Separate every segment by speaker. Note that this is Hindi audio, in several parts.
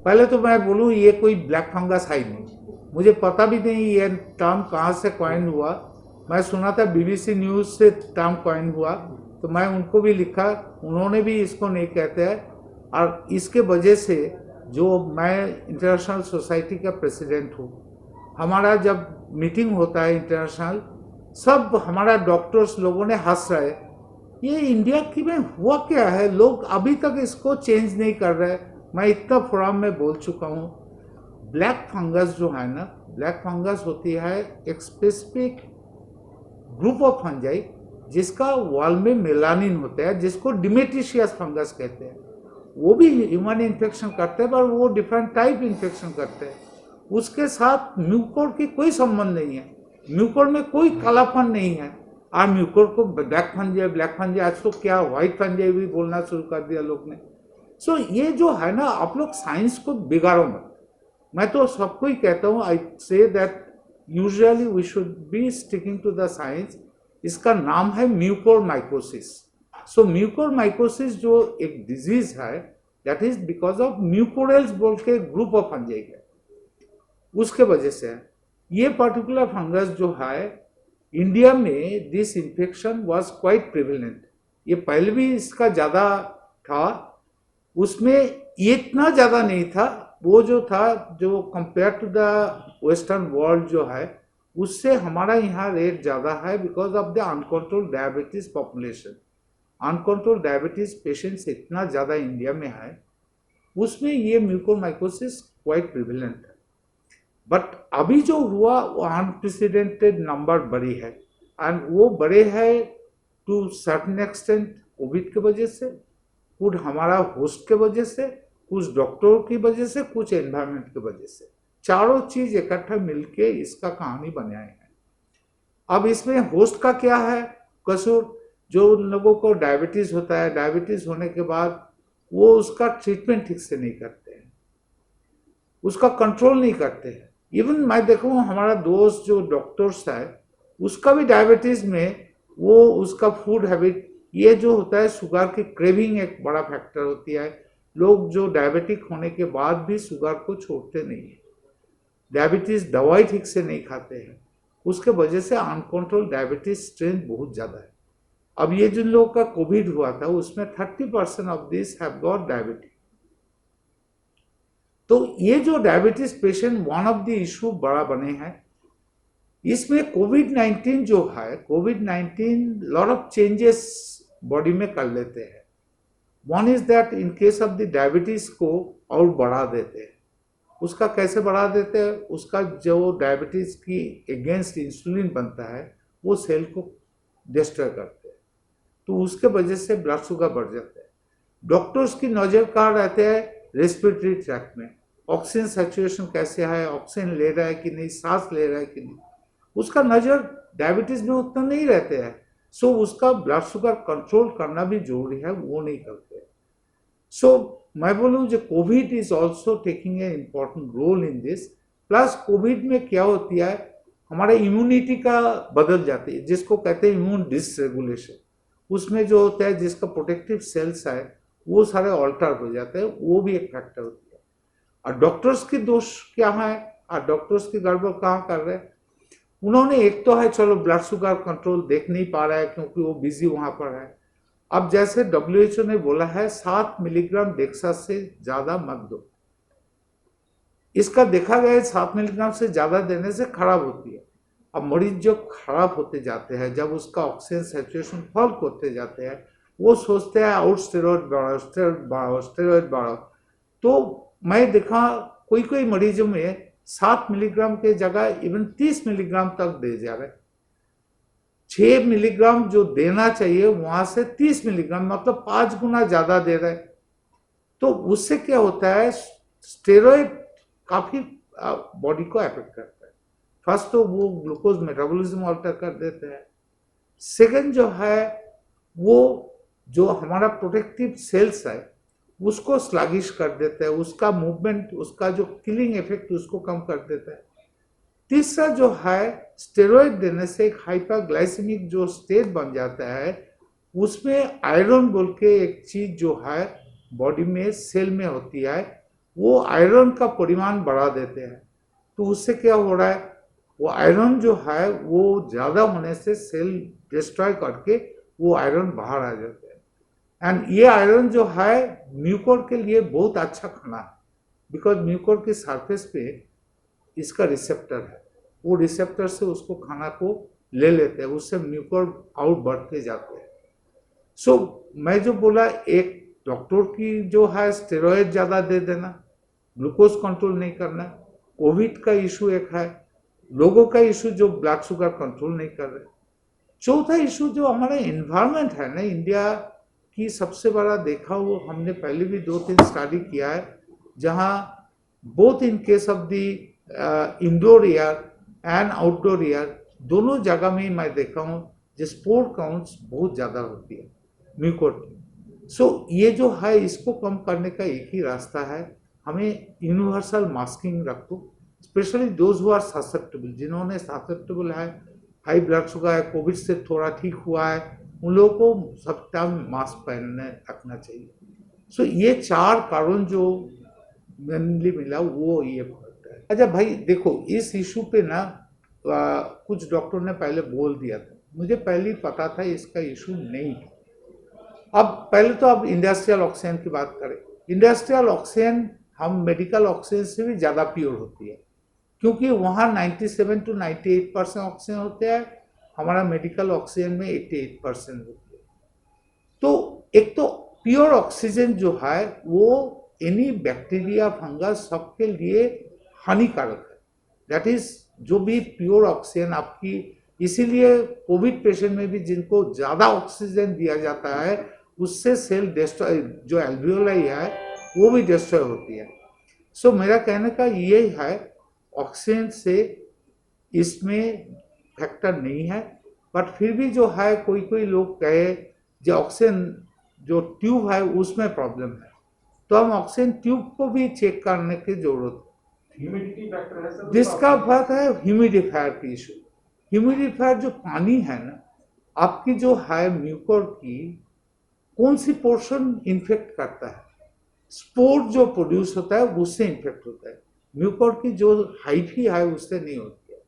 Speaker 1: पहले तो मैं बोलूँ ये कोई ब्लैक फंगस है ही नहीं, मुझे पता भी नहीं ये टर्म कहाँ से कॉइन हुआ। मैं सुना था बीबीसी न्यूज़ से टर्म कॉइन हुआ, तो मैं उनको भी लिखा, उन्होंने भी इसको नहीं कहते हैं। और इसके वजह से जो मैं इंटरनेशनल सोसाइटी का प्रेसिडेंट हूँ, हमारा जब मीटिंग होता है इंटरनेशनल, सब हमारा डॉक्टर्स लोगों ने हंस रहे, ये इंडिया की में हुआ क्या है, लोग अभी तक इसको चेंज नहीं कर रहे। मैं इतना फोरम में बोल चुका हूँ, ब्लैक फंगस जो है ना, ब्लैक फंगस होती है एक स्पेसिफिक ग्रुप ऑफ फंजाई जिसका वॉल में मेलानिन होता है, जिसको डिमेटिशियस फंगस कहते हैं। वो भी ह्यूमन इन्फेक्शन करते हैं, पर वो डिफरेंट टाइप इन्फेक्शन करते हैं। उसके साथ म्यूकोर की कोई संबंध नहीं है, म्यूकोर में कोई कालापन नहीं है। और म्यूकोर को ब्लैक फंजाई, ब्लैक फंजाई, आज तो क्या व्हाइट फंजाई भी बोलना शुरू कर दिया लोग ने। सो ये जो है ना, आप लोग साइंस को बिगाड़ो मत। मैं तो सबको ही कहता हूँ, I say that usually we should be sticking to the science. इसका नाम है mucor mycosis. So mucor mycosis जो एक डिजीज है, that is because of mucorales बोल के ग्रुप ऑफ फंजाई है, उसके वजह से है। ये पर्टिकुलर फंगस जो है इंडिया में, this infection was quite prevalent. ये पहले भी इसका ज़्यादा था, उसमें इतना ज़्यादा नहीं था। वो जो था, जो compare to the western world जो है, उससे हमारा यहाँ रेट ज़्यादा है because of the uncontrolled diabetes population. Uncontrolled diabetes patients इतना ज़्यादा इंडिया में है, उसमें ये म्यूकोरमाइकोसिस क्वाइट प्रिवेलेंट है। बट अभी जो हुआ वो अनप्रेसिडेंटेड नंबर बड़ी है, एंड वो बड़े है टू सर्टन एक्सटेंट कोविड के वजह से, कुछ हमारा होस्ट के वजह से, कुछ डॉक्टरों की वजह से, कुछ एनवायरनमेंट की वजह से। चारों चीज इकट्ठा मिलके इसका कहानी बनाए हैं। अब इसमें होस्ट का क्या है कसूर? जो लोगों को डायबिटीज होता है, डायबिटीज होने के बाद वो उसका ट्रीटमेंट ठीक से नहीं करते हैं, उसका कंट्रोल नहीं करते हैं। इवन मैं देखूँ, हमारा दोस्त जो डॉक्टर्स है, उसका भी डायबिटीज में वो उसका फूड हैबिट, ये जो होता है शुगर की क्रेविंग एक बड़ा फैक्टर होती है। लोग जो डायबिटिक होने के बाद भी शुगर को छोड़ते नहीं है, डायबिटीज दवाई ठीक से नहीं खाते हैं, उसके वजह से अनकंट्रोल डायबिटीज स्ट्रेन बहुत ज़्यादा है। अब ये जिन लोगों का कोविड हुआ था, उसमें 30% of this have got diabetes. तो ये जो diabetes patient one of the issue बड़ा बने हैं। इसमें कोविड-19 जो है, कोविड-19 लॉट ऑफ चेंजेस बॉडी में कर लेते हैं। One is that in case of the diabetes को और बढ़ा देते हैं। उसका कैसे बढ़ा देते हैं? उसका जो डायबिटीज की अगेंस्ट इंसुलिन बनता है, वो सेल को डिस्ट्रॉय करते हैं, तो उसके वजह से ब्लड शुगर बढ़ जाता है। डॉक्टर्स की नजर कहाँ रहते हैं? रेस्पिरेटरी ट्रैक्ट में, ऑक्सीजन सैचुरेशन कैसे है, ऑक्सीजन ले रहा है कि नहीं, सांस ले रहा है कि नहीं, उसका नजर डायबिटीज में उतना नहीं रहते हैं। सो उसका ब्लड शुगर कंट्रोल करना भी जरूरी है, वो नहीं करते। सो मैं बोलूँ जो covid is also taking a important role in this. Plus covid में क्या होती है, हमारा इम्यूनिटी का बदल जाती है, जिसको कहते हैं इम्यून डिसरेगुलेशन। उसमें जो होता है, जिसका प्रोटेक्टिव सेल्स है, वो सारे ऑल्टर हो जाते हैं, वो भी एक फैक्टर होती है। और डॉक्टर्स की दोष क्या है, और डॉक्टर्स की गड़बड़ कहाँ कर रहे हैं? उन्होंने एक तो है, चलो ब्लड शुगर कंट्रोल देख नहीं पा रहा है क्योंकि वो बिजी वहां पर है। अब जैसे WHO ने बोला है 7 मिलीग्राम डेक्सा से ज्यादा मत दो। इसका देखा गया 7 मिलीग्राम से ज्यादा देने से खराब होती है। अब मरीज जो खराब होते जाते हैं, जब उसका ऑक्सीजन सैचुरेशन फॉल होते जाते हैं, वो सोचते हैं आउट स्टेरॉइड बढ़ाओ, स्टेरॉइड बढ़ाओ। तो मैं देखा कोई कोई मरीजों में 7 मिलीग्राम के जगह इवन 30 मिलीग्राम तक दे जा रहे। 6 मिलीग्राम जो देना चाहिए वहां से 30 मिलीग्राम, मतलब 5 गुना ज्यादा दे रहे। तो उससे क्या होता है, स्टेरॉइड काफी बॉडी को अफेक्ट करता है। फर्स्ट तो वो ग्लूकोज मेटाबॉलिज्म अल्टर कर देते हैं। सेकंड जो है, वो जो हमारा प्रोटेक्टिव सेल्स है उसको स्लगिश कर देता है, उसका मूवमेंट, उसका जो किलिंग इफेक्ट उसको कम कर देता है। तीसरा जो है, स्टेरॉइड देने से एक हाइपरग्लाइसेमिक जो स्टेट बन जाता है, उसमें आयरन बोल के एक चीज जो है बॉडी में सेल में होती है, वो आयरन का परिमाण बढ़ा देते हैं। तो उससे क्या हो रहा है, वो आयरन जो है वो ज़्यादा होने से सेल डिस्ट्रॉय करके वो आयरन बाहर आ जाते हैं। एंड ये आयरन जो है म्यूकोर के लिए बहुत अच्छा खाना है, बिकॉज म्यूकोर की सरफेस पे इसका रिसेप्टर है, वो रिसेप्टर से उसको खाना को ले लेते हैं, उससे म्यूकोर आउट बढ़ते जाते हैं। सो मैं जो बोला, एक डॉक्टर की जो है स्टेरॉयड ज़्यादा दे देना, ग्लूकोज कंट्रोल नहीं करना, कोविड का इशू एक है, लोगों का इशू जो ब्लड शुगर कंट्रोल नहीं कर रहे। चौथा इशू जो हमारा इन्वायरमेंट है ना, इंडिया की सबसे बड़ा देखा वो हमने पहले भी 2-3 स्टडी किया है, जहाँ both in case of the indoor air and outdoor air, दोनों जगह में मैं देखा हूँ जो स्पोर काउंट्स बहुत ज़्यादा होती है म्यूकोर की। सो ये जो है इसको कम करने का एक ही रास्ता है, हमें यूनिवर्सल मास्किंग रखो, specially those who are susceptible, जिन्होंने ससेप्टेबल है, हाई ब्लड शुगर है, कोविड से थोड़ा ठीक हुआ है, उन लोगों को सब टाइम मास्क पहनने रखना चाहिए। सो ये 4 कारण जो मेनली मिला वो ये फर्क है। अच्छा भाई देखो, इस इशू पे ना कुछ डॉक्टर ने पहले बोल दिया था, मुझे पहले ही पता था इसका इशू नहीं है। अब पहले तो अब इंडस्ट्रियल ऑक्सीजन की बात करें। इंडस्ट्रियल ऑक्सीजन हम मेडिकल ऑक्सीजन से भी ज़्यादा प्योर होती है, क्योंकि वहाँ 97 to 98% ऑक्सीजन होते हैं, हमारा मेडिकल ऑक्सीजन में 88% होती है। तो एक तो प्योर ऑक्सीजन जो है वो एनी बैक्टीरिया फंगस सबके लिए हानिकारक है, दैट इज जो भी प्योर ऑक्सीजन आपकी, इसीलिए कोविड पेशेंट में भी जिनको ज़्यादा ऑक्सीजन दिया जाता है उससे सेल डिस्ट्रॉय, जो एल्वियोलाई है वो भी डिस्ट्रॉय होती है। सो मेरा कहने का ये है, ऑक्सीजन से इसमें फैक्टर नहीं है, बट फिर भी जो है कोई कोई लोग कहे जो ऑक्सीजन जो ट्यूब है उसमें प्रॉब्लम है, तो हम ऑक्सीजन ट्यूब को भी चेक करने की जरूरत है।
Speaker 2: ह्यूमिडिटी फैक्टर है सर,
Speaker 1: जिसका बात है ह्यूमिडिफायर की इशू। ह्यूमिडिफायर जो पानी है ना, आपकी जो है म्यूकोर की कौन सी पोर्शन इन्फेक्ट करता है, स्पोर जो प्रोड्यूस होता है उससे इन्फेक्ट होता है, म्यूकोर की जो हाइट ही है उससे नहीं होती है।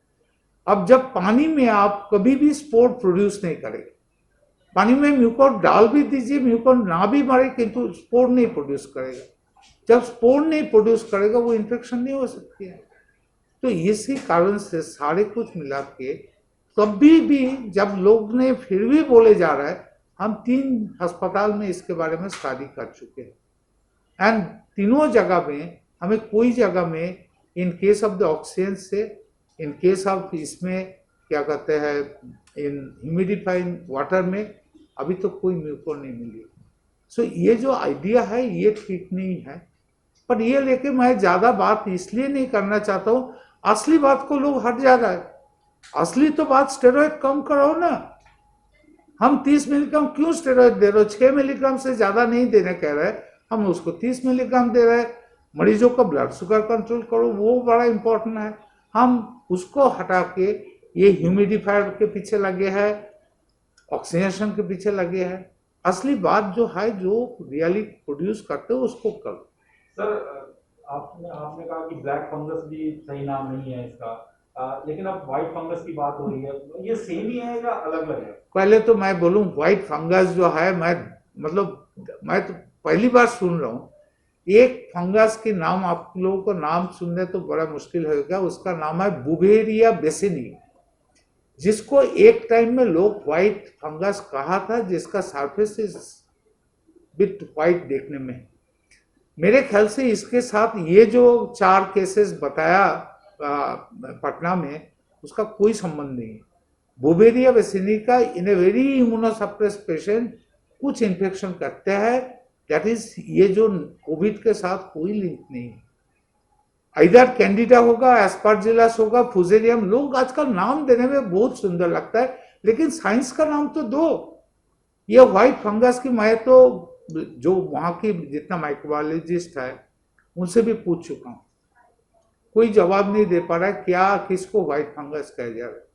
Speaker 1: अब जब पानी में आप कभी भी स्पोर प्रोड्यूस नहीं करेंगे, पानी में म्यूकोर डाल भी दीजिए, म्यूकोर ना भी मरे किंतु स्पोर नहीं प्रोड्यूस करेगा। जब स्पोर नहीं प्रोड्यूस करेगा वो इन्फेक्शन नहीं हो सकती है। तो इसी कारण से सारे कुछ मिला के कभी भी जब लोग ने फिर भी बोले जा रहा है, हम 3 अस्पताल में इसके बारे में स्टडी कर चुके हैं एंड तीनों जगह में हमें कोई जगह में in case of the oxygen से, इन केस ऑफ इसमें क्या कहते हैं इन ह्यूमिडिफाइंग वाटर में अभी तो कोई म्यूकोर नहीं मिली। सो ये जो आइडिया है ये ठीक नहीं है, पर ये लेके मैं ज़्यादा बात इसलिए नहीं करना चाहता हूँ, असली बात को लोग हट जा रहा है। असली तो बात स्टेरॉइड कम करो ना, हम 30 मिलीग्राम क्यों स्टेरॉइड दे रहे हो, 6 मिलीग्राम से ज़्यादा नहीं देने कह रहे हैं, हम उसको 30 मिलीग्राम दे रहे हैं। मरीजों का ब्लड शुगर कंट्रोल करो, वो बड़ा इंपॉर्टेंट है, हम उसको हटा के ये ह्यूमिडिफायर के पीछे लगे हैं, ऑक्सीजनेशन के पीछे लगे हैं। असली बात जो है जो रियली प्रोड्यूस करते हो उसको करो।
Speaker 2: सर आपने कहा कि ब्लैक फंगस भी सही नाम नहीं है इसका, लेकिन अब व्हाइट फंगस की बात हो रही है, ये सेम ही है या अलग अलग है?
Speaker 1: पहले तो मैं बोलूं व्हाइट फंगस जो है, मैं तो पहली बार सुन रहा हूँ। एक फंगस के नाम आप लोगों को नाम सुनने तो बड़ा मुश्किल होगा, उसका नाम है बुवेरिया बेसिनी, जिसको एक टाइम में लोग व्हाइट फंगस कहा था, जिसका सरफेस इज बिट व्हाइट देखने में। मेरे ख्याल से इसके साथ ये जो 4 केसेस बताया पटना में, उसका कोई संबंध नहीं है। बुवेरिया बेसिनी का इन ए वेरी इम्यूनोसप्रेस पेशेंट कुछ इन्फेक्शन करते हैं, दैट इज ये जो कोविड के साथ कोई लिंक नहीं है। इधर कैंडिडा होगा, एस्परजिलस होगा, फुजेरियम, लोग आजकल नाम देने में बहुत सुंदर लगता है, लेकिन साइंस का नाम तो दो। ये व्हाइट फंगस की मैं तो जो वहाँ की जितना माइक्रोबायोलॉजिस्ट है उनसे भी पूछ चुका हूँ, कोई जवाब नहीं दे पा रहा है क्या किसको व्हाइट फंगस कहा जा रहा है।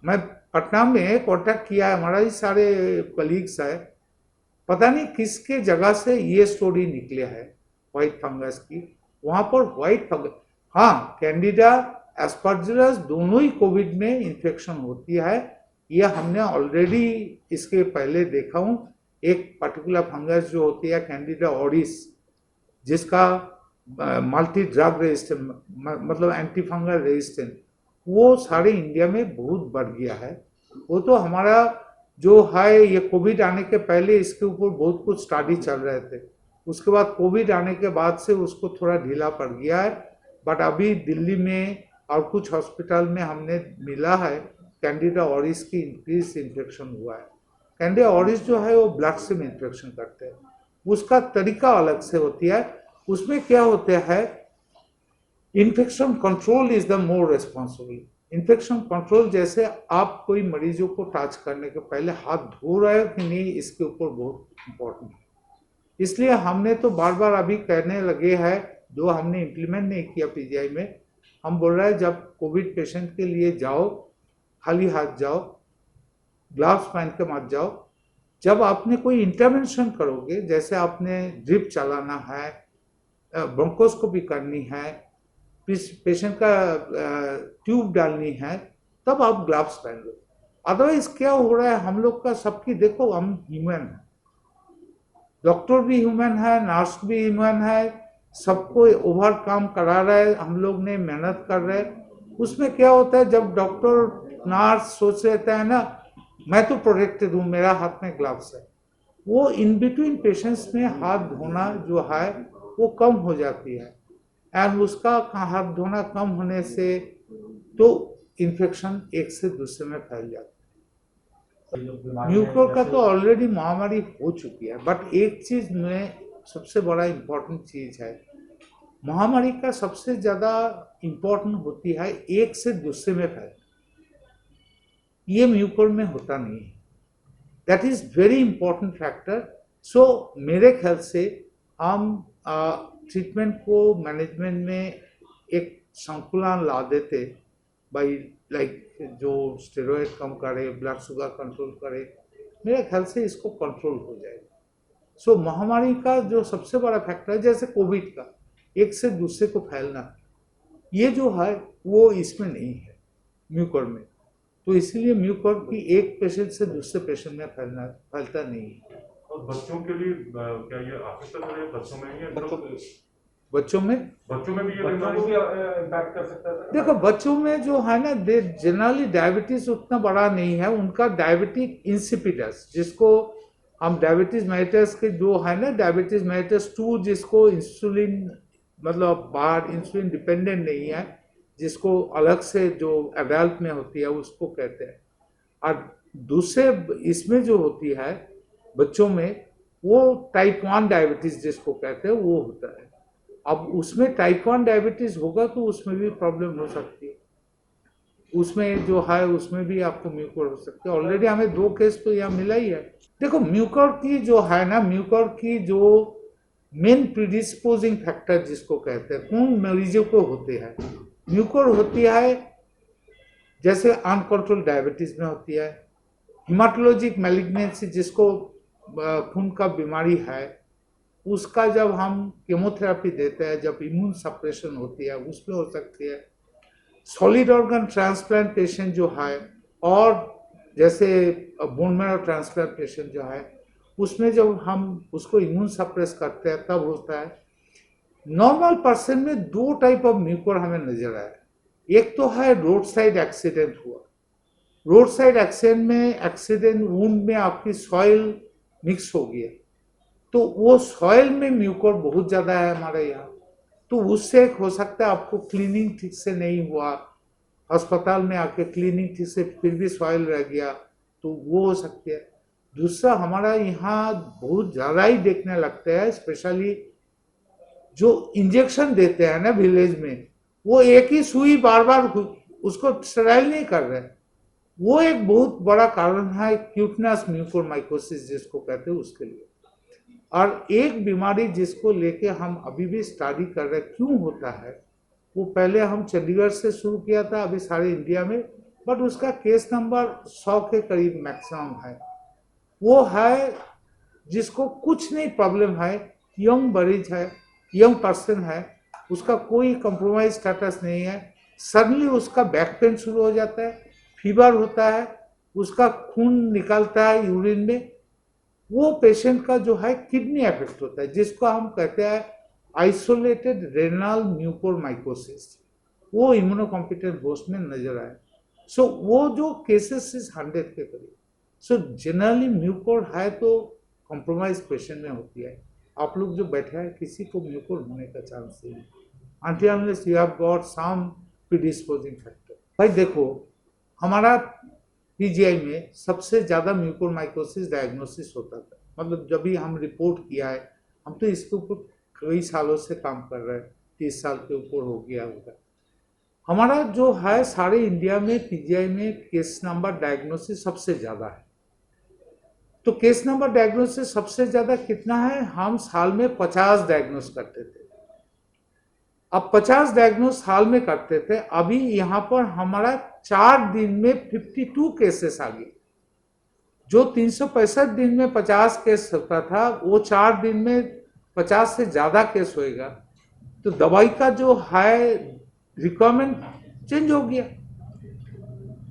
Speaker 1: मैं पटना में कॉन्टैक्ट किया है, हमारा ही सारे कलीग्स है, पता नहीं किसके जगह से ये स्टोरी निकले है व्हाइट फंगस की, वहां पर व्हाइट फंगस, हाँ कैंडिडा एस्परजिलस दोनों ही कोविड में इन्फेक्शन होती है। ये हमने ऑलरेडी इसके पहले देखा हूँ। एक पर्टिकुलर फंगस जो होती है कैंडिडा ऑरिस, जिसका मल्टी ड्रग रेजिस्टेंट मतलब एंटी फंगल रेजिस्टेंट, वो सारे इंडिया में बहुत बढ़ गया है। वो तो हमारा जो है ये कोविड आने के पहले इसके ऊपर बहुत कुछ स्टडी चल रहे थे, उसके बाद कोविड आने के बाद से उसको थोड़ा ढीला पड़ गया है। बट अभी दिल्ली में और कुछ हॉस्पिटल में हमने मिला है कैंडिडा ऑरिस की इंक्रीज इन्फेक्शन हुआ है। कैंडिडा ऑरिस जो है वो ब्लड से इन्फेक्शन करते हैं, उसका तरीका अलग से होती है। उसमें क्या होता है, infection control is the more responsible. Infection control जैसे आप कोई मरीजों को टच करने के पहले हाथ धो रहे हो कि नहीं, इसके ऊपर बहुत इंपॉर्टेंट है। इसलिए हमने तो बार बार अभी कहने लगे हैं, जो हमने इम्प्लीमेंट नहीं किया पीजीआई में, हम बोल रहे हैं जब कोविड पेशेंट के लिए जाओ खाली हाथ जाओ, ग्लव्स पहन के मत जाओ। जब आपने कोई इंटरवेंशन करोगे, जैसे आपने ड्रिप चलाना है, ब्रोंकोस्कोपी करनी है, पेशेंट का ट्यूब डालनी है, तब आप ग्लव्स पहन लो। अदरवाइज क्या हो रहा है, हम लोग का सबकी देखो, हम ह्यूमन है, डॉक्टर भी ह्यूमन है, नर्स भी ह्यूमन है, सबको ओवर काम करा रहा है, हम लोग ने मेहनत कर रहे हैं। उसमें क्या होता है, जब डॉक्टर नर्स सोच रहता है ना मैं तो प्रोटेक्टेड हूँ, मेरा हाथ में ग्लव्स है, वो इन बिटवीन पेशेंट्स में हाथ धोना जो है वो कम हो जाती है। एंड उसका हाथ धोना कम होने से तो इन्फेक्शन एक से दूसरे में फैल जाता है। म्यूकोर का तो ऑलरेडी महामारी हो चुकी है, बट एक चीज में सबसे बड़ा इम्पोर्टेंट चीज है, महामारी का सबसे ज्यादा इम्पोर्टेंट होती है एक से दूसरे में फैल, ये म्यूकोर में होता नहीं है। That is very important factor. So मेरे ख्याल से हम ट्रीटमेंट को मैनेजमेंट में एक संतुलन ला देते, बाई लाइक जो स्टेरॉयड कम करे, ब्लड शुगर कंट्रोल करे, मेरे ख्याल से इसको कंट्रोल हो जाएगा। सो महामारी का जो सबसे बड़ा फैक्टर है, जैसे कोविड का एक से दूसरे को फैलना, ये जो है वो इसमें नहीं है म्यूकोर में। तो इसीलिए म्यूकोर की एक पेशेंट से दूसरे पेशेंट में फैलता नहीं है।
Speaker 3: और बच्चों के लिए क्या ये आवश्यक है, बच्चों में ही
Speaker 1: बच्चों में
Speaker 3: भी ये
Speaker 2: बच्चों को भी इम्पैक्ट कर सकता है।
Speaker 1: देखो बच्चों में जो है ना, दे जनरली डायबिटीज उतना बड़ा नहीं है, उनका डायबिटिक इंसिपिडस, जिसको हम डायबिटीज मेलिटस के जो है ना, डायबिटीज मेलिटस 2, जिसको इंसुलिन मतलब बाहर इंसुलिन डिपेंडेंट नहीं है, जिसको अलग से जो एडल्ट में होती है उसको कहते हैं। और दूसरे इसमें जो होती है बच्चों में, वो टाइप 1 डायबिटीज जिसको कहते हैं वो होता है। अब उसमें टाइप 1 डायबिटीज होगा तो उसमें भी प्रॉब्लम हो सकती है, उसमें जो है उसमें भी आपको म्यूकोर हो सकती है। ऑलरेडी हमें 2 केस तो यहाँ मिला ही है। देखो म्यूकोर की जो है ना, म्यूकोर की जो मेन प्रीडिस्पोजिंग फैक्टर जिसको कहते हैं, कौन मरीजों को होते हैं, म्यूकोर होती है जैसे अनकंट्रोल डायबिटीज में होती है, हिमाटोलॉजिक मैलिग्नेंसी जिसको खून का बीमारी है, उसका जब हम केमोथेरेपी देते हैं, जब इम्यून सप्रेशन होती है उसमें हो सकती है। सॉलिड ऑर्गन ट्रांसप्लांट पेशेंट जो है, और जैसे बोन मैरो ट्रांसप्लांट पेशेंट जो है, उसमें जब हम उसको इम्यून सप्रेस करते हैं तब होता है। नॉर्मल पर्सन में 2 टाइप ऑफ म्यूकोर हमें नजर आया। एक तो है रोड साइड एक्सीडेंट हुआ, रोड साइड एक्सीडेंट में एक्सीडेंट वुंड में आपकी सॉइल मिक्स हो गया, तो वो सॉइल में म्यूकोर बहुत ज्यादा है हमारे यहाँ, तो उससे हो सकता है आपको क्लीनिंग ठीक से नहीं हुआ, अस्पताल में आके क्लीनिंग ठीक से फिर भी सॉइल रह गया, तो वो हो सकती है। दूसरा हमारा यहाँ बहुत ज्यादा ही देखने लगता है, स्पेशली जो इंजेक्शन देते हैं ना विलेज में, वो एक ही सुई बार बार उसको स्टेराइल नहीं कर रहे, वो एक बहुत बड़ा कारण है क्यूटनस म्यूकोरमाइकोसिस जिसको कहते हैं उसके लिए। और एक बीमारी जिसको लेके हम अभी भी स्टडी कर रहे हैं क्यों होता है, वो पहले हम चंडीगढ़ से शुरू किया था, अभी सारे इंडिया में, बट उसका केस नंबर 100 के करीब मैक्सिमम है। वो है जिसको कुछ नहीं प्रॉब्लम है, यंग मरीज है, यंग पर्सन है, उसका कोई कंप्रोमाइज स्टेटस नहीं है, सडनली उसका बैक पेन शुरू हो जाता है, फीवर होता है, उसका खून निकलता है यूरिन में, वो पेशेंट का जो है किडनी अफेक्ट होता है, जिसको हम कहते हैं आइसोलेटेड रेनल म्यूकोरमाइकोसिस, वो इम्यूनोकॉम्पिटेंट होस्ट में नजर आए। सो वो जो केसेस इज 100 के करीब। सो जनरली म्यूकोर है तो कॉम्प्रोमाइज पेशेंट में होती है। आप लोग जो बैठे हैं किसी को म्यूकोर होने का चांस नहीं है, until unless you have got some predisposing factor। भाई देखो, हमारा पीजीआई में सबसे ज़्यादा म्यूकोरमाइकोसिस डायग्नोसिस होता था, मतलब जब भी हम रिपोर्ट किया है, हम तो इसके ऊपर कई सालों से काम कर रहे हैं, 30 साल के ऊपर हो गया होगा। हमारा जो है सारे इंडिया में पीजीआई में केस नंबर डायग्नोसिस सबसे ज़्यादा है। तो केस नंबर डायग्नोसिस सबसे ज़्यादा कितना है? हम साल में 50 डायग्नोस करते थे। अब 50 डायग्नोस साल में करते थे, अभी यहाँ पर हमारा 4 दिन में 52 केसेस आ गए। जो 365 दिन में 50 केस होता था, वो 4 दिन में 50 से ज़्यादा केस होएगा। तो दवाई का जो है रिक्वायरमेंट चेंज हो गया।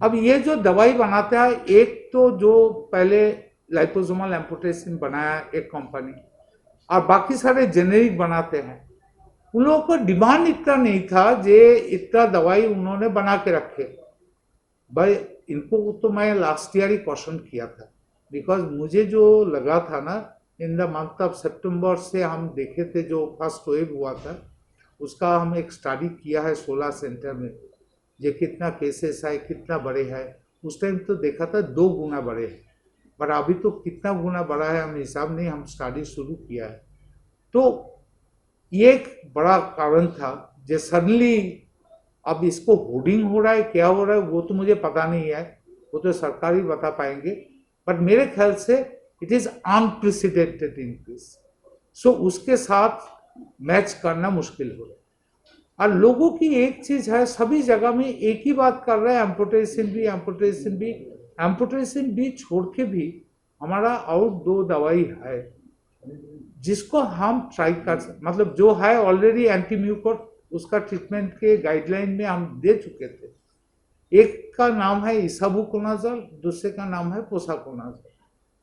Speaker 1: अब ये जो दवाई बनाते हैं, एक तो जो पहले लाइपोसोमल एम्पुटेशन बनाया एक कंपनी, और बाकी सारे जेनेरिक बनाते हैं। उन लोगों को डिमांड इतना नहीं था, जे इतना दवाई उन्होंने बना के रखे। भाई इनको तो मैं लास्ट ईयर ही क्वेश्चन किया था, बिकॉज मुझे जो लगा था ना, इन द मंथ ऑफ सितंबर से हम देखे थे जो फर्स्ट वेव हुआ था, उसका हम एक स्टडी किया है 16 सेंटर में, ये कितना केसेस है, कितना बड़े है। उस टाइम तो देखा था 2 गुना बड़े हैं, पर अभी तो कितना गुना बड़ा है हम हिसाब नहीं, हम स्टडी शुरू किया है। तो ये एक बड़ा कारण था जो सडनली, अब इसको होर्डिंग हो रहा है, क्या हो रहा है वो तो मुझे पता नहीं है, वो तो सरकार ही बता पाएंगे, बट मेरे ख्याल से इट इज अनप्रेसिडेंटेड इंक्रीज। सो उसके साथ मैच करना मुश्किल हो रहा है। और लोगों की एक चीज है, सभी जगह में एक ही बात कर रहे हैं, एम्पुटेशन भी एम्पुटेशन भी एम्पुटेशन भी छोड़ के भी हमारा और 2 दवाई है जिसको हम ट्राई कर सकते, मतलब जो है ऑलरेडी एंटी म्यूकोर, उसका ट्रीटमेंट के गाइडलाइन में हम दे चुके थे। एक का नाम है इसाबुकोनाजोल, दूसरे का नाम है पोसाकोनाजोल।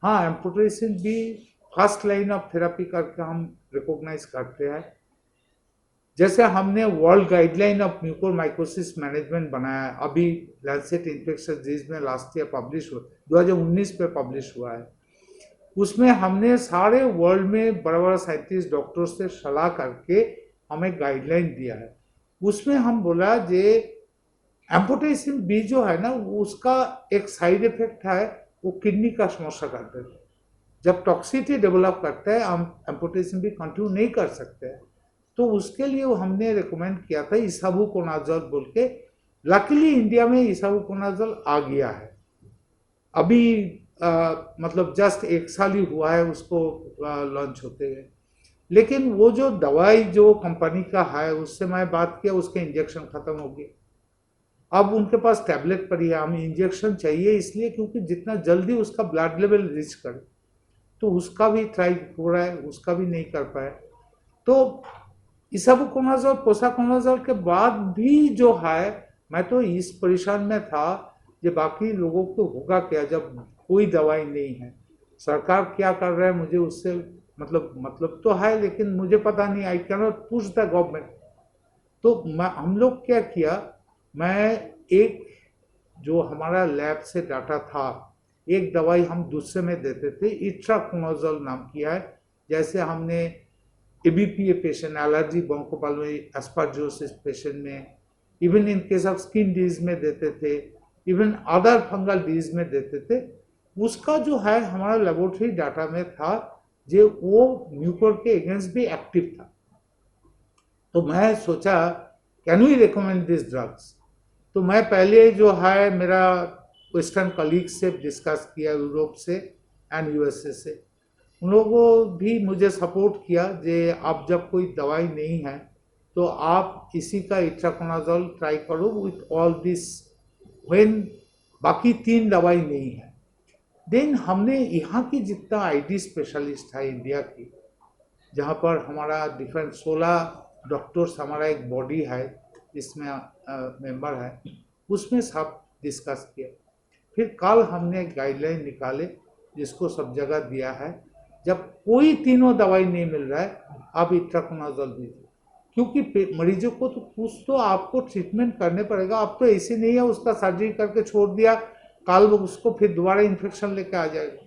Speaker 1: हाँ, एम्पुटेशन भी फर्स्ट लाइन ऑफ थेरेपी करके हम रिकॉग्नाइज करते हैं। जैसे हमने world guideline of mucormycosis management बनाया है, अभी लैंसेट इन्फेक्शियस डिजीज में लास्ट ईयर पब्लिश हुआ, 2019 में पब्लिश हुआ है। उसमें हमने सारे वर्ल्ड में बड़ा बड़ा साइंटिस्ट डॉक्टर से सलाह करके हमें गाइडलाइन दिया है। उसमें हम बोला जे एम्पुटेशन बी जो है ना, उसका एक साइड इफेक्ट है, वो किडनी का समस्या करते हैं। जब टॉक्सिसिटी डेवलप करता है, हम एम्पुटेशन भी कंटिन्यू नहीं कर सकते हैं, तो उसके लिए हमने रिकमेंड किया था इसाबुकोनाजोल बोल के। लकीली इंडिया में इसाबुकोनाजोल आ गया है, अभी मतलब जस्ट 1 साल ही हुआ है उसको लॉन्च होते हुए। लेकिन वो जो दवाई जो कंपनी का है, उससे मैं बात किया, उसके इंजेक्शन खत्म हो गए। अब उनके पास टैबलेट पड़ी है, हमें इंजेक्शन चाहिए, इसलिए क्योंकि जितना जल्दी उसका ब्लड लेवल रीच करे, तो उसका भी ट्राई हो रहा है, उसका भी नहीं कर पाए। तो इसाबुकोनाजोल पोसाकोनाजोल के बाद भी जो है, मैं तो इस परेशान में था कि बाकी लोगों को होगा क्या जब कोई दवाई नहीं है। सरकार क्या कर रहा है मुझे उससे मतलब तो है, लेकिन मुझे पता नहीं, I can not push the government. तो हम लोग क्या किया, मैं एक जो हमारा लैब से डाटा था, एक दवाई हम दूसरे में देते थे, इट्राकोनाजोल नाम किया है। जैसे हमने एबीपीए पेशेंट, एलर्जी ब्रोंकोपाल्मोनरी एस्परजिलोसिस पेशेंट में, even in case of skin disease में देते थे, इवन अदर फंगल डिजीज में देते थे। उसका जो है हमारा लेबोरेटरी डाटा में था जो वो म्यूकोर के अगेंस्ट भी एक्टिव था। तो मैं सोचा can we recommend this drugs. तो मैं पहले जो है मेरा वेस्टर्न कलीग से डिस्कस किया, यूरोप से एंड यूएसए से। उन लोगों भी मुझे सपोर्ट किया जे अब जब कोई दवाई नहीं है तो आप इसी का इट्राकोनाजोल ट्राई करो विथ ऑल दिस, व्हेन बाकी 3 दवाई नहीं है। देन हमने यहाँ की जितना आईडी स्पेशलिस्ट है इंडिया की, जहाँ पर हमारा डिफरेंट 16 डॉक्टर्स हमारा एक बॉडी है जिसमें मेंबर है, उसमें सब डिस्कस किया। फिर कल हमने गाइडलाइन निकाले जिसको सब जगह दिया है। जब कोई तीनों दवाई नहीं मिल रहा है आप इट्राकोनाजोल दीजिए, क्योंकि मरीजों को तो कुछ तो आपको ट्रीटमेंट करने पड़ेगा। आप तो ऐसे नहीं है उसका सर्जरी करके छोड़ दिया, कल उसको फिर दोबारा इन्फेक्शन लेके आ जाएगा।